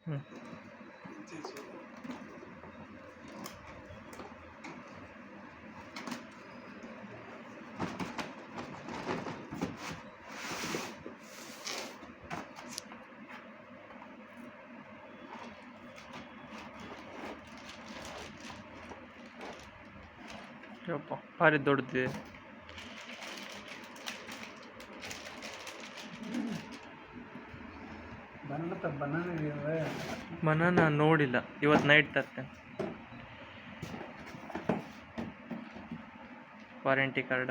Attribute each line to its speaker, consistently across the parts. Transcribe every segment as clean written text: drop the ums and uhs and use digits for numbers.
Speaker 1: ಹ್ಞೂ ಯಪ್ಪ ಭಾರಿ ದೊಡ್ಡದಿದೆ. ಬನಾನಾ ನೋಡಿಲ್ಲ, ಇವತ್ತು ನೈಟ್ ತರ್ತೇನೆ. ವಾರಂಟಿ ಕಾರ್ಡ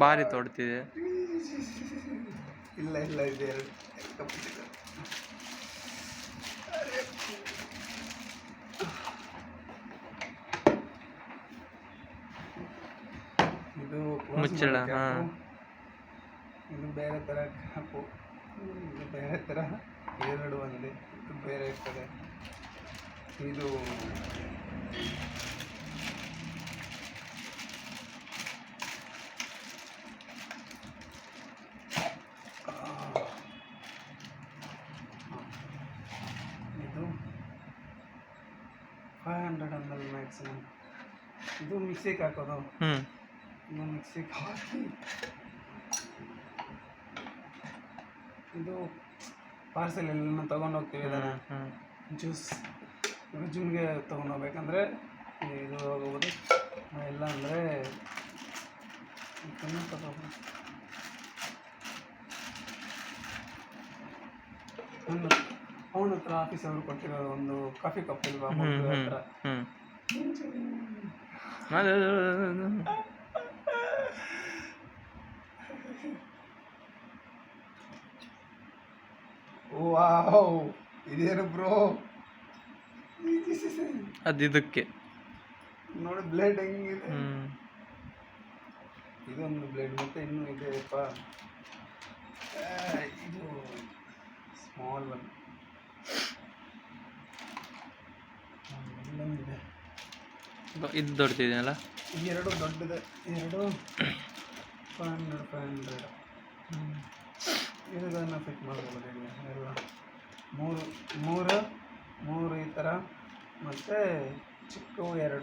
Speaker 1: ಭಾರಿ ತೊಡ್ತಿದೆ.
Speaker 2: ಇಲ್ಲ ಇಲ್ಲ ಇದೆ ಇದು
Speaker 1: ಮುಚ್ಚಳ.
Speaker 2: ಇದು ಬೇರೆ ಥರ ಕ್ಯಾಪು, ಇದು ಬೇರೆ ಥರ, ಎರಡು ಒಂದೇ, ಇದು ಬೇರೆ ಇರ್ತದೆ. ಇದು ಇದು 500 ml ಮ್ಯಾಕ್ಸಿಮಮ್. ಇದು ಮಿಕ್ಸಿಗೆ ಹಾಕೋದು. ಇದು ಮಿಕ್ಸಿಗೆ ಹಾಕಿ ಇದು ಪಾರ್ಸೆಲ್ ಎಲ್ಲ ತೊಗೊಂಡು ಹೋಗ್ತೀವಿ. ಜ್ಯೂಸ್ ಜ್ಯೂಮ್ಗೆ ತೊಗೊಂಡು ಹೋಗ್ಬೇಕಂದ್ರೆ ಇದು ಹೋಗ್ಬೋದು. ಇಲ್ಲ ಅಂದರೆ ತಗೋಬೋದು. ಅವನ ಹತ್ರ ಆಫೀಸ್ ಅವರು ಕೊಟ್ಟಿರೋ ಒಂದು ಕಾಫಿ ಕಪ್ ಇಲ್ವಾ ಹತ್ರ. ವಾವ್, ಇದೇನು ಬ್ರೋ,
Speaker 1: ಅದು ಇದಕ್ಕೆ
Speaker 2: ನೋಡಿ ಬ್ಲೇಡ್ ಹೆಂಗಿದೆ. ಇದೊಂದು ಬ್ಲೇಡ್, ಮತ್ತೆ ಇನ್ನೂ ಇದೆಯಪ್ಪ. ಇದು ಸ್ಮಾಲ್ ಒನ್, ಇಲ್ಲೊಂದಿದೆ.
Speaker 1: ಇದು ದೊಡ್ಡದಿದೆಯಲ್ಲ,
Speaker 2: ಈ ಎರಡು ದೊಡ್ಡದೆ. ಎರಡು 500 ಇದನ್ನು ಫಿಟ್ ಮಾಡ್ಬೋದು. ಎಲ್ಲ ಮೂರು ಈ ಥರ, ಮತ್ತು ಚಿಕ್ಕವು ಎರಡು.